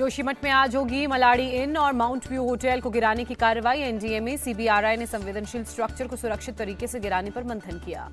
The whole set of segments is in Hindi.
जोशीमठ में आज होगी मलाड़ी इन और माउंट व्यू होटल को गिराने की कार्रवाई। एनडीएमए सीबीआरआई ने संवेदनशील स्ट्रक्चर को सुरक्षित तरीके से गिराने पर मंथन किया।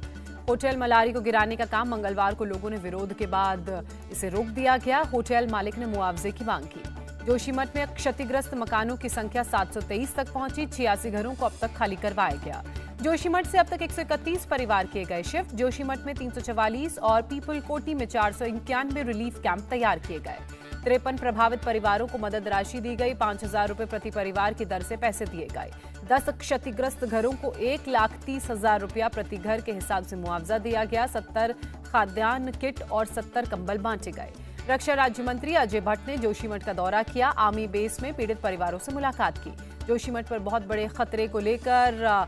होटल मलाड़ी को गिराने का काम मंगलवार को लोगों ने विरोध के बाद इसे रोक दिया गया। होटल मालिक ने मुआवजे की मांग की। जोशीमठ में क्षतिग्रस्त मकानों की संख्या 723 तक पहुंची। 86 घरों को अब तक खाली करवाया गया। जोशीमठ से अब तक 131 परिवार किए गए शिफ्ट। जोशीमठ में 344 और पीपल कोटी में 491 रिलीफ कैंप तैयार किए गए। 53 प्रभावित परिवारों को मदद राशि दी गई। 5,000 रुपए प्रति परिवार की दर से पैसे दिए गए। 10 क्षतिग्रस्त घरों को 1,30,000 रुपया प्रति घर के हिसाब से मुआवजा दिया गया। 70 खाद्यान्न किट और 70 कंबल बांटे गए। रक्षा राज्य मंत्री अजय भट्ट ने जोशीमठ का दौरा किया। आर्मी बेस में पीड़ित परिवारों से मुलाकात की। जोशीमठ पर बहुत बड़े खतरे को लेकर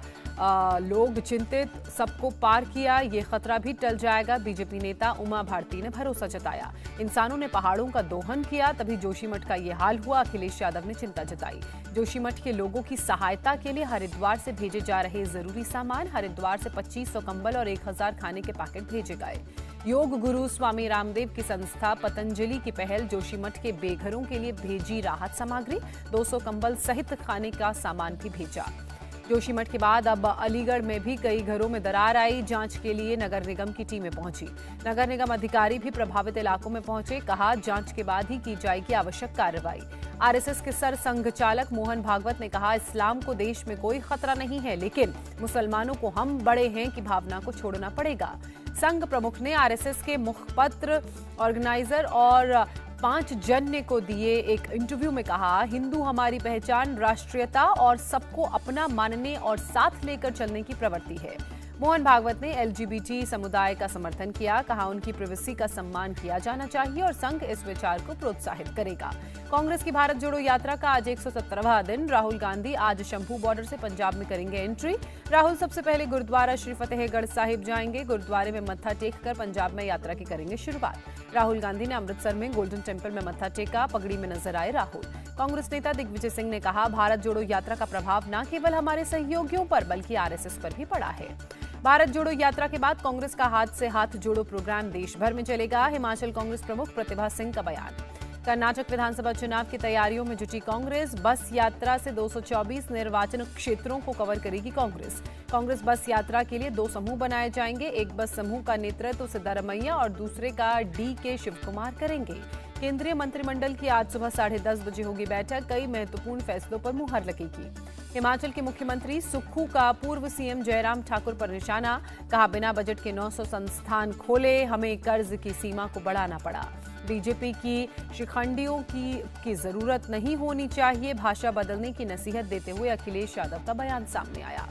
लोग चिंतित, सबको पार किया, ये खतरा भी टल जाएगा। बीजेपी नेता उमा भारती ने भरोसा जताया। इंसानों ने पहाड़ों का दोहन किया तभी जोशीमठ का ये हाल हुआ। अखिलेश यादव ने चिंता जताई। जोशीमठ के लोगों की सहायता के लिए हरिद्वार से भेजे जा रहे जरूरी सामान। हरिद्वार से 2500 कंबल और 1000 खाने के पैकेट भेजे गए। योग गुरु स्वामी रामदेव की संस्था पतंजलि की पहल जोशीमठ के बेघरों के लिए भेजी राहत सामग्री। 200 कंबल सहित खाने का सामान भी भेजा। जोशीमठ के बाद अब अलीगढ़ में भी कई घरों में दरार आई। जांच के लिए नगर निगम की टीमें पहुंची। नगर निगम अधिकारी भी प्रभावित इलाकों में पहुंचे। कहा, जांच के बाद ही की जाएगी आवश्यक कार्रवाई। आरएसएस के सर संघ चालक मोहन भागवत ने कहा, इस्लाम को देश में कोई खतरा नहीं है, लेकिन मुसलमानों को हम बड़े हैं की भावना को छोड़ना पड़ेगा। संघ प्रमुख ने आरएसएस के मुखपत्र ऑर्गेनाइजर और 5 जन्य को दिए एक इंटरव्यू में कहा, हिंदू हमारी पहचान राष्ट्रीयता और सबको अपना मानने और साथ लेकर चलने की प्रवृत्ति है। मोहन भागवत ने एलजीबीटी समुदाय का समर्थन किया। कहा, उनकी प्राइवेसी का सम्मान किया जाना चाहिए और संघ इस विचार को प्रोत्साहित करेगा। कांग्रेस की भारत जोड़ो यात्रा का आज 117वां दिन। राहुल गांधी आज शंभू बॉर्डर से पंजाब में करेंगे एंट्री। राहुल सबसे पहले गुरुद्वारा श्री फतेहगढ़ साहिब जाएंगे। गुरुद्वारे में मत्था टेक कर पंजाब में यात्रा की करेंगे शुरुआत। राहुल गांधी ने अमृतसर में गोल्डन टेम्पल में मत्था टेका। पगड़ी में नजर आए राहुल। कांग्रेस नेता दिग्विजय सिंह ने कहा, भारत जोड़ो यात्रा का प्रभाव न केवल हमारे सहयोगियों पर बल्कि आरएसएस पर भी पड़ा है। भारत जोड़ो यात्रा के बाद कांग्रेस का हाथ से हाथ जोड़ो प्रोग्राम देश भर में चलेगा। हिमाचल कांग्रेस प्रमुख प्रतिभा सिंह का बयान। कर्नाटक विधानसभा चुनाव की तैयारियों में जुटी कांग्रेस। बस यात्रा से 224 निर्वाचन क्षेत्रों को कवर करेगी कांग्रेस। कांग्रेस बस यात्रा के लिए 2 समूह बनाए जाएंगे। एक बस समूह का नेतृत्व सिद्धारमैया और दूसरे का डी.के. शिव कुमार करेंगे। केंद्रीय मंत्रिमंडल की आज सुबह 10:30 बजे होगी बैठक। कई महत्वपूर्ण फैसलों पर मुहर लगेगी। हिमाचल के मुख्यमंत्री सुक्खू का पूर्व सीएम जयराम ठाकुर पर निशाना। कहा, बिना बजट के 900 संस्थान खोले, हमें कर्ज की सीमा को बढ़ाना पड़ा। बीजेपी की शिखंडियों की जरूरत नहीं होनी चाहिए। भाषा बदलने की नसीहत देते हुए अखिलेश यादव का बयान सामने आया।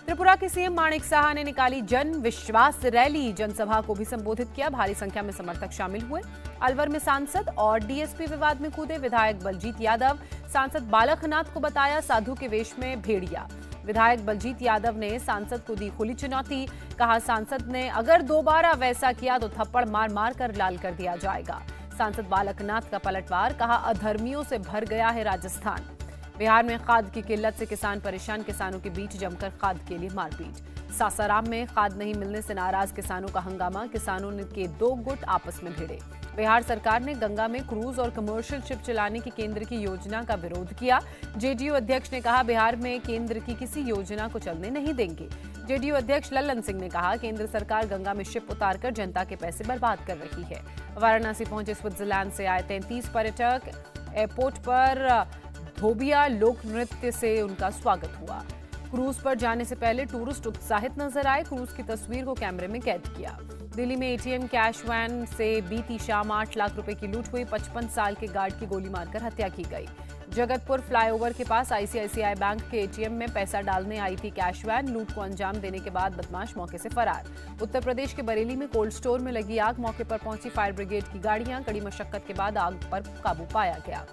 त्रिपुरा के सीएम माणिक साहा ने निकाली जन विश्वास रैली। जनसभा को भी संबोधित किया। भारी संख्या में समर्थक शामिल हुए। अलवर में सांसद और डीएसपी विवाद में कूदे विधायक बलजीत यादव। सांसद बालकनाथ को बताया साधु के वेश में भेड़िया। विधायक बलजीत यादव ने सांसद को दी खुली चुनौती। कहा, सांसद ने अगर दोबारा वैसा किया तो थप्पड़ मार मार कर लाल कर दिया जाएगा। सांसद बालकनाथ का पलटवार। कहा, अधर्मियों से भर गया है राजस्थान। बिहार में खाद की किल्लत से किसान परेशान। किसानों के बीच जमकर खाद के लिए मारपीट। सासाराम में खाद नहीं मिलने से नाराज किसानों का हंगामा। किसानों के 2 गुट आपस में भिड़े। बिहार सरकार ने गंगा में क्रूज और कमर्शियल शिप चलाने की केंद्र की योजना का विरोध किया। जेडीयू अध्यक्ष ने कहा, बिहार में केंद्र की किसी योजना को चलने नहीं देंगे। जेडीयू अध्यक्ष लल्लन सिंह ने कहा, केंद्र सरकार गंगा में शिप उतारकर जनता के पैसे बर्बाद कर रही है। वाराणसी पहुंचे स्विट्जरलैंड से आए 33 पर्यटक। एयरपोर्ट पर धोबिया लोक नृत्य से उनका स्वागत हुआ। क्रूज पर जाने से पहले टूरिस्ट उत्साहित नजर आए। क्रूज की तस्वीर को कैमरे में कैद किया। दिल्ली में एटीएम कैश वैन से बीती शाम 8 लाख रुपए की लूट हुई। 55 साल के गार्ड की गोली मारकर हत्या की गई। जगतपुर फ्लाईओवर के पास आईसीआईसीआई बैंक के एटीएम में पैसा डालने आई थी कैश वैन। लूट को अंजाम देने के बाद बदमाश मौके से फरार। उत्तर प्रदेश के बरेली में कोल्ड स्टोर में लगी आग। मौके पर पहुंची फायर ब्रिगेड की गाड़ियां। कड़ी मशक्कत के बाद आग पर काबू पाया गया।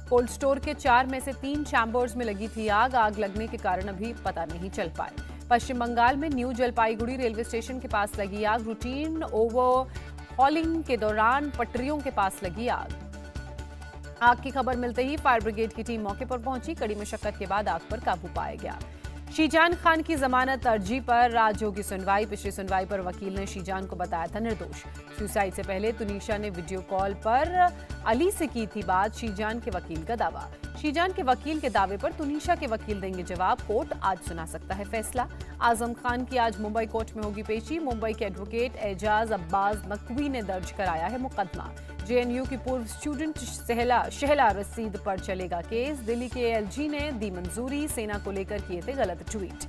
कोल्ड स्टोर के 4 में से 3 चैम्बर्स में लगी थी आग। आग लगने के कारण अभी पता नहीं चल पाए। पश्चिम बंगाल में न्यू जलपाईगुड़ी रेलवे स्टेशन के पास लगी आग। रूटीन ओवरहॉलिंग के दौरान पटरियों के पास लगी आग। आग की खबर मिलते ही फायर ब्रिगेड की टीम मौके पर पहुंची। कड़ी मशक्कत के बाद आग पर काबू पाया गया। शीजान खान की जमानत अर्जी पर आज होगी सुनवाई। पिछली सुनवाई पर वकील ने शीजान को बताया था निर्दोष। सुसाइड से पहले तुनिशा ने वीडियो कॉल पर अली से की थी बात, शीजान के वकील का दावा। शीजान के वकील के दावे पर तुनिशा के वकील देंगे जवाब। कोर्ट आज सुना सकता है फैसला। आजम खान की आज मुंबई कोर्ट में होगी पेशी। मुंबई के एडवोकेट एजाज अब्बास नकवी ने दर्ज कराया है मुकदमा। जेएनयू की पूर्व स्टूडेंट शहला रसीद पर चलेगा केस। दिल्ली के एएलजी ने दी मंजूरी। सेना को लेकर किए थे गलत ट्वीट।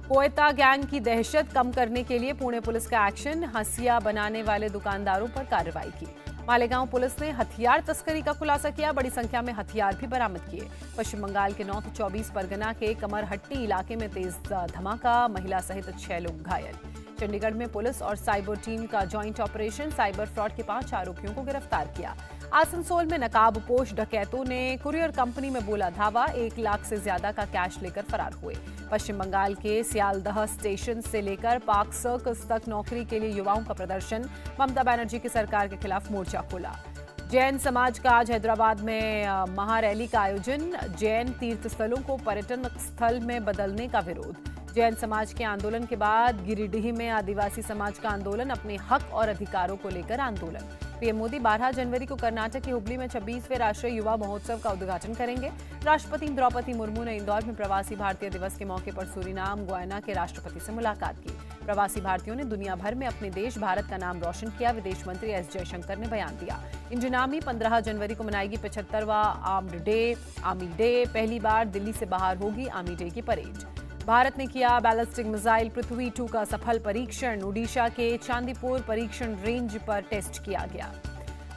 कोयता गैंग की दहशत कम करने के लिए पुणे पुलिस का एक्शन। हंसिया बनाने वाले दुकानदारों पर कार्रवाई की। मालेगांव पुलिस ने हथियार तस्करी का खुलासा किया। बड़ी संख्या में हथियार भी बरामद किए। पश्चिम बंगाल के नॉर्थ 24 परगना के कमरहट्टी इलाके में तेज धमाका, महिला सहित 6 लोग घायल। चंडीगढ़ में पुलिस और साइबर टीम का जॉइंट ऑपरेशन, साइबर फ्रॉड के 5 आरोपियों को गिरफ्तार किया। आसनसोल में नकाबपोश डकैतों ने कुरियर कंपनी में बोला धावा, 1 लाख से ज्यादा का कैश लेकर फरार हुए। पश्चिम बंगाल के सियालदह स्टेशन से लेकर पार्क सर्कस तक नौकरी के लिए युवाओं का प्रदर्शन। ममता बनर्जी की सरकार के खिलाफ मोर्चा खोला। जैन समाज का आज हैदराबाद में महारैली का आयोजन। जैन तीर्थ स्थलों को पर्यटन स्थल में बदलने का विरोध। जैन समाज के आंदोलन के बाद गिरिडीह में आदिवासी समाज का आंदोलन, अपने हक और अधिकारों को लेकर आंदोलन। पीएम मोदी 12 जनवरी को कर्नाटक के हुबली में 26वें राष्ट्रीय युवा महोत्सव का उद्घाटन करेंगे। राष्ट्रपति द्रौपदी मुर्मू ने इंदौर में प्रवासी भारतीय दिवस के मौके पर सूरीनाम, गुयाना के राष्ट्रपति से मुलाकात की। प्रवासी भारतीयों ने दुनिया भर में अपने देश भारत का नाम रोशन किया। विदेश मंत्री एस जयशंकर ने बयान दिया। इंडियन आर्मी 15 जनवरी को मनाएगी 75वां आर्मी डे। पहली बार दिल्ली से बाहर होगी आर्मी डे की परेड। भारत ने किया बैलिस्टिक मिसाइल पृथ्वी 2 का सफल परीक्षण। ओडिशा के चांदीपुर परीक्षण रेंज पर टेस्ट किया गया।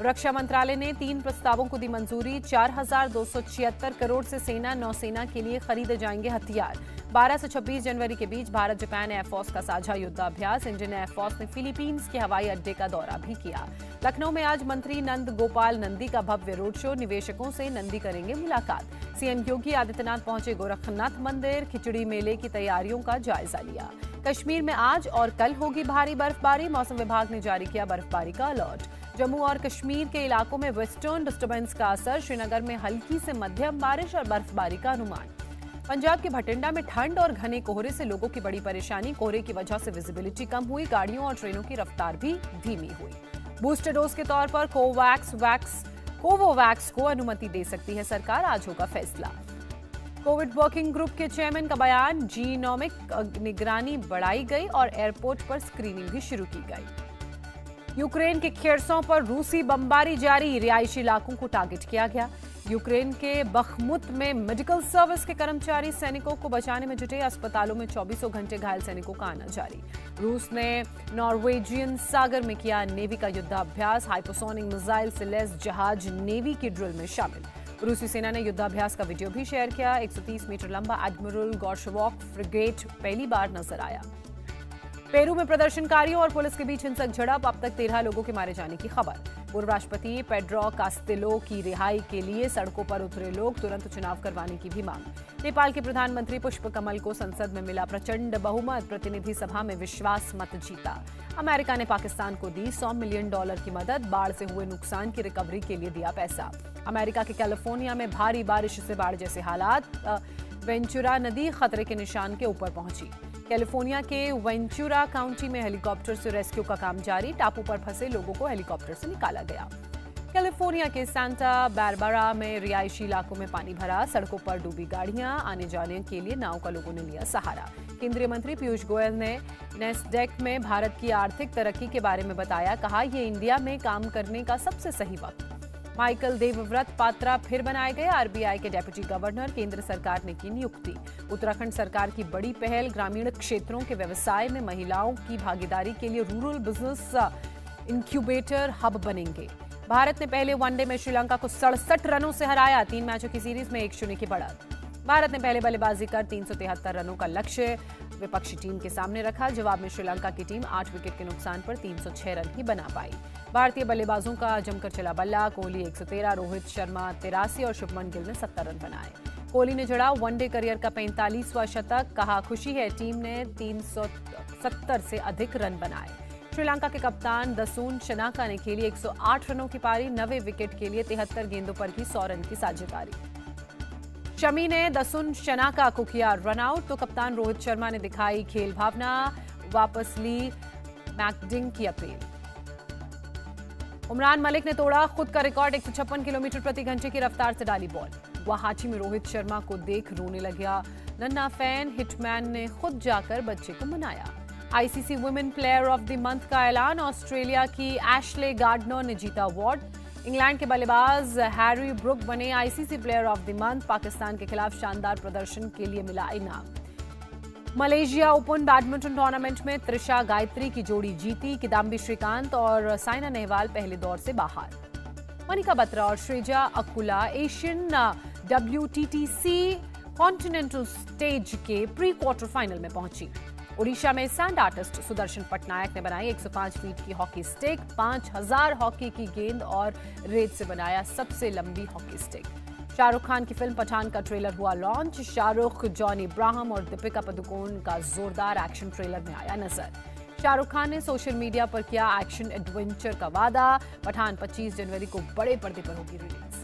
रक्षा मंत्रालय ने 3 प्रस्तावों को दी मंजूरी। 4,276 करोड़ से सेना नौसेना के लिए खरीदे जाएंगे हथियार। 12 से 26 जनवरी के बीच भारत जापान एयरफोर्स का साझा युद्धाभ्यास। इंडियन एयरफोर्स ने फिलीपींस के हवाई अड्डे का दौरा भी किया। लखनऊ में आज मंत्री नंद गोपाल नंदी का भव्य रोड शो। निवेशकों से नंदी करेंगे मुलाकात। सीएम योगी आदित्यनाथ पहुंचे गोरखनाथ मंदिर। खिचड़ी मेले की तैयारियों का जायजा लिया। कश्मीर में आज और कल होगी भारी बर्फबारी। मौसम विभाग ने जारी किया बर्फबारी का अलर्ट। जम्मू और कश्मीर के इलाकों में वेस्टर्न डिस्टर्बेंस का असर। श्रीनगर में हल्की से मध्यम बारिश और बर्फबारी का अनुमान। पंजाब के भटिंडा में ठंड और घने कोहरे से लोगों की बड़ी परेशानी। कोहरे की वजह से विजिबिलिटी कम हुई। गाड़ियों और ट्रेनों की रफ्तार भी धीमी हुई। बूस्टर डोज के तौर पर कोवोवैक्स को अनुमति दे सकती है सरकार। आज होगा फैसला। कोविड वर्किंग ग्रुप के चेयरमैन का बयान। जीनोमिक निगरानी बढ़ाई गई और एयरपोर्ट पर स्क्रीनिंग भी शुरू की गई। यूक्रेन के खेरसों पर रूसी बमबारी जारी। रिहायशी इलाकों को टारगेट किया गया। यूक्रेन के बखमुत में मेडिकल सर्विस के कर्मचारी सैनिकों को बचाने में जुटे। अस्पतालों में 24 घंटे घायल सैनिकों का आना जारी। रूस ने नॉर्वेजियन सागर में किया नेवी का युद्धाभ्यास। हाइपरसोनिक मिसाइल से लैस जहाज नेवी की ड्रिल में शामिल। रूसी सेना ने युद्धाभ्यास का वीडियो भी शेयर किया। 130 मीटर लंबा एडमिरल गोर्शवॉक फ्रिगेट पहली बार नजर आया। पेरू में प्रदर्शनकारियों और पुलिस के बीच हिंसक झड़प। अब तक 13 लोगों के मारे जाने की खबर। पूर्व राष्ट्रपति पेड्रो कास्तेलो की रिहाई के लिए सड़कों पर उतरे लोग। तुरंत चुनाव करवाने की भी मांग। नेपाल के प्रधानमंत्री पुष्प कमल को संसद में मिला प्रचंड बहुमत। प्रतिनिधि सभा में विश्वास मत जीता। अमेरिका ने पाकिस्तान को दी $100 मिलियन की मदद। बाढ़ से हुए नुकसान की रिकवरी के लिए दिया पैसा। अमेरिका के कैलिफोर्निया में भारी बारिश से बाढ़ जैसे हालात। वेंचुरा नदी खतरे के निशान के ऊपर पहुंची। कैलिफोर्निया के वेंचुरा काउंटी में हेलीकॉप्टर से रेस्क्यू का काम जारी। टापू पर फंसे लोगों को हेलीकॉप्टर से निकाला गया। कैलिफोर्निया के सांता बारबरा में रिहायशी इलाकों में पानी भरा। सड़कों पर डूबी गाड़ियां। आने जाने के लिए नाव का लोगों ने लिया सहारा। केंद्रीय मंत्री पीयूष गोयल ने नेस्डेक में भारत की आर्थिक तरक्की के बारे में बताया। कहा, यह इंडिया में काम करने का सबसे सही वक्त। माइकल देवव्रत पात्रा फिर बनाए गए आरबीआई के डेप्यूटी गवर्नर। केंद्र सरकार ने की नियुक्ति। उत्तराखंड सरकार की बड़ी पहल। ग्रामीण क्षेत्रों के व्यवसाय में महिलाओं की भागीदारी के लिए रूरल बिजनेस इंक्यूबेटर हब बनेंगे। भारत ने पहले वनडे में श्रीलंका को 67 रनों से हराया। 3 मैचों की सीरीज में 1-0 की बढ़त। भारत ने पहले बल्लेबाजी कर 373 रनों का लक्ष्य विपक्षी टीम के सामने रखा। जवाब में श्रीलंका की टीम 8 विकेट के नुकसान पर 306 रन ही बना पाई। भारतीय बल्लेबाजों का जमकर चला बल्ला। कोहली 113, रोहित शर्मा 83 और शुभमन गिल ने 70 रन बनाए। कोहली ने जड़ा वनडे करियर का 45वां शतक। कहा, खुशी है टीम ने 370 से अधिक रन बनाए। श्रीलंका के कप्तान दसून शनाका ने खेली 108 रनों की पारी। 90 विकेट के लिए 73 गेंदों पर की 100 रन की साझेदारी। शमी ने दसुन शनाका को किया रन आउट, तो कप्तान रोहित शर्मा ने दिखाई खेल भावना, वापस ली मैकडिंग की अपील। उमरान मलिक ने तोड़ा खुद का रिकॉर्ड, 156 किलोमीटर प्रति घंटे की रफ्तार से डाली बॉल। गुवाहाटी में रोहित शर्मा को देख रोने लगा नन्हा फैन, हिटमैन ने खुद जाकर बच्चे को मनाया। ICC women player of the month का ऐलान, ऑस्ट्रेलिया की एशले गार्डनर ने जीता अवार्ड। इंग्लैंड के बल्लेबाज हैरी ब्रुक बने ICC player of the month, Pakistan के खिलाफ शानदार प्रदर्शन के लिए मिला इनाम। मलेशिया ओपन बैडमिंटन टूर्नामेंट में त्रिशा गायत्री की जोड़ी जीती, किदाम्बी श्रीकांत और साइना नेहवाल पहले दौर से बाहर। मनिका बत्रा और Sreeja Akula Asian WTTC continental stage के प्री क्वार्टर फाइनल में पहुंची। ओडिशा में सैंड आर्टिस्ट सुदर्शन पटनायक ने बनाई 105 फीट की हॉकी स्टिक, 5000 हॉकी की गेंद और रेत से बनाया सबसे लंबी हॉकी स्टिक। शाहरुख खान की फिल्म पठान का ट्रेलर हुआ लॉन्च, शाहरुख, जॉनी अब्राहम और दीपिका पादुकोण का जोरदार एक्शन ट्रेलर में आया नजर। शाहरुख खान ने सोशल मीडिया पर किया एक्शन एडवेंचर का वादा, पठान 25 जनवरी को बड़े पर्दे पर होगी रिलीज।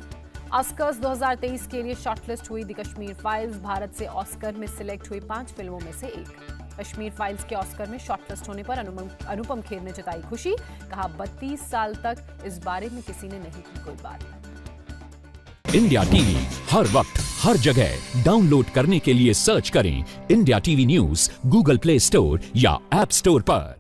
ऑस्कर्स 2023 के लिए शॉर्टलिस्ट हुई द कश्मीर फाइल्स, भारत से ऑस्कर में सिलेक्ट हुई 5 फिल्मों में से एक। कश्मीर फाइल्स के ऑस्कर में शॉर्टलिस्ट होने पर अनुपम खेर ने जताई खुशी, कहा 32 साल तक इस बारे में किसी ने नहीं की कोई बात। इंडिया टीवी हर वक्त हर जगह डाउनलोड करने के लिए सर्च करें India TV news Google play store या ऐप स्टोर पर।